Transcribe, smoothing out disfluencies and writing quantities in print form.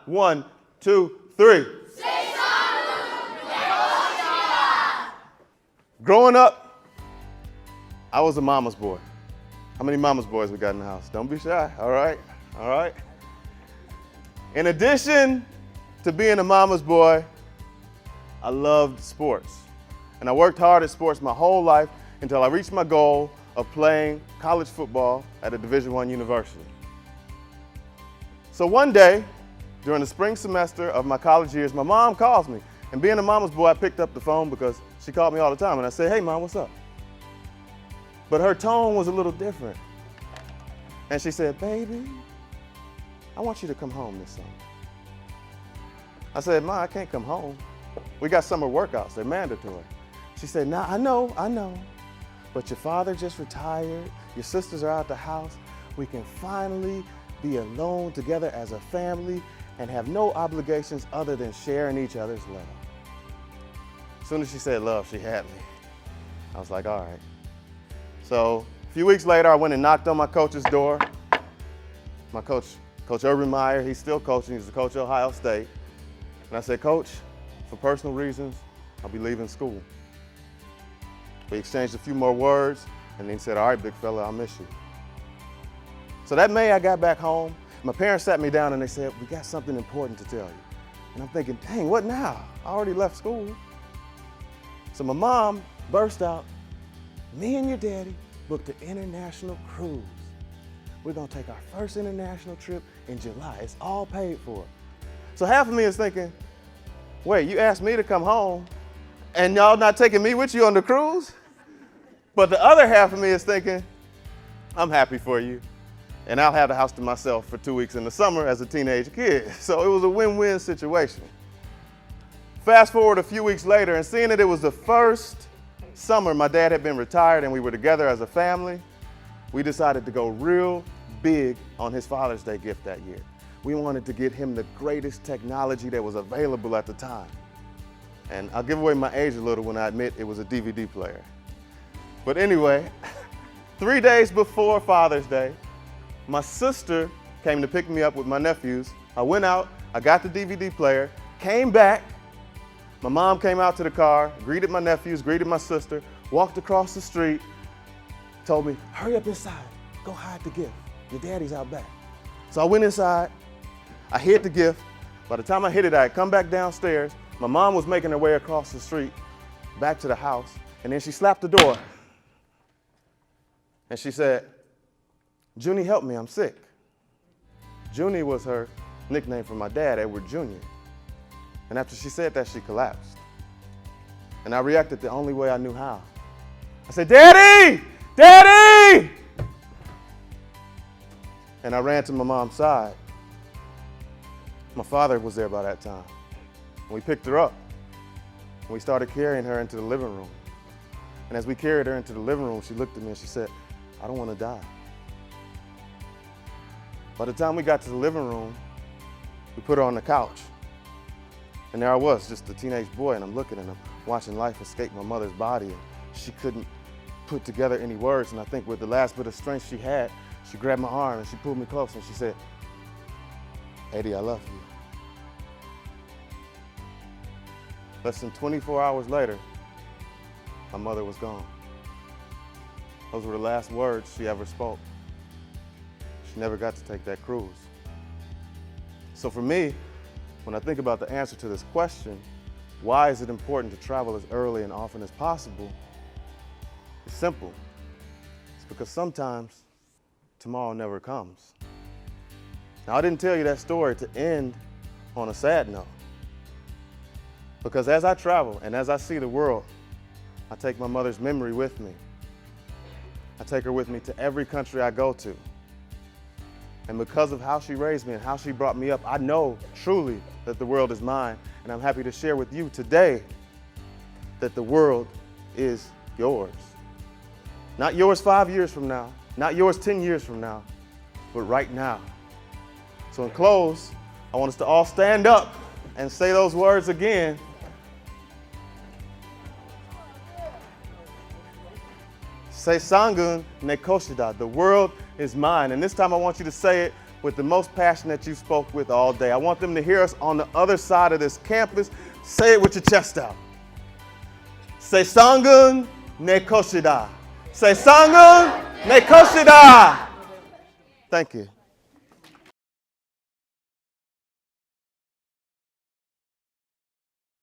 1, 2, 3. Growing up, I was a mama's boy. How many mama's boys we got in the house? Don't be shy, all right? All right. In addition to being a mama's boy, I loved sports. And I worked hard at sports my whole life until I reached my goal of playing college football at a Division I university. So one day, during the spring semester of my college years, my mom calls me. And being a mama's boy, I picked up the phone because she called me all the time. And I said, "Hey, Mom, what's up?" But her tone was a little different. And she said, "Baby, I want you to come home this summer." I said, "Ma, I can't come home. We got summer workouts. They're mandatory." She said, "Nah, I know. But your father just retired. Your sisters are out the house. We can finally be alone together as a family and have no obligations other than sharing each other's love." As soon as she said love, she had me. I was like, all right. So a few weeks later, I went and knocked on my coach's door. My coach, Coach Urban Meyer, he's still coaching. He's the coach at Ohio State. And I said, "Coach, for personal reasons, I'll be leaving school." We exchanged a few more words, and then he said, "All right, big fella, I'll miss you." So that May, I got back home. My parents sat me down and they said, "We got something important to tell you." And I'm thinking, dang, what now? I already left school. So my mom burst out, "Me and your daddy booked an international cruise. We're gonna take our first international trip in July. It's all paid for." So half of me is thinking, wait, you asked me to come home and y'all not taking me with you on the cruise? But the other half of me is thinking, I'm happy for you. And I'll have the house to myself for 2 weeks in the summer as a teenage kid. So it was a win-win situation. Fast forward a few weeks later, and seeing that it was the first summer my dad had been retired and we were together as a family, we decided to go real big on his Father's Day gift that year. We wanted to get him the greatest technology that was available at the time. And I'll give away my age a little when I admit it was a DVD player. But anyway, 3 days before Father's Day, my sister came to pick me up with my nephews. I went out, I got the DVD player, came back. My mom came out to the car, greeted my nephews, greeted my sister, walked across the street, told me, "Hurry up inside, go hide the gift. Your daddy's out back." So I went inside, I hid the gift. By the time I hid it, I had come back downstairs. My mom was making her way across the street back to the house, and then she slapped the door. And she said, "Junie, help me, I'm sick." Junie was her nickname for my dad, Edward Jr. And after she said that, she collapsed. And I reacted the only way I knew how. I said, "Daddy! Daddy!" And I ran to my mom's side. My father was there by that time. And we picked her up. And we started carrying her into the living room. And as we carried her into the living room, she looked at me and she said, "I don't want to die." By the time we got to the living room, we put her on the couch. And there I was, just a teenage boy, and I'm looking and I'm watching life escape my mother's body. And she couldn't put together any words. And I think with the last bit of strength she had, she grabbed my arm and she pulled me close and she said, "Eddie, I love you." Less than 24 hours later, my mother was gone. Those were the last words she ever spoke. She never got to take that cruise. So for me, when I think about the answer to this question, why is it important to travel as early and often as possible? It's simple. It's because sometimes tomorrow never comes. Now, I didn't tell you that story to end on a sad note. Because as I travel and as I see the world, I take my mother's memory with me. I take her with me to every country I go to. And because of how she raised me and how she brought me up, I know truly that the world is mine. And I'm happy to share with you today that the world is yours. Not yours 5 years from now, not yours 10 years from now, but right now. So in close, I want us to all stand up and say those words again. Say Sangun Nekoshida, the world is mine. And this time I want you to say it with the most passion that you spoke with all day. I want them to hear us on the other side of this campus. Say it with your chest out. Say Sangun ne Koshida. Say Sangun ne Koshida. Thank you.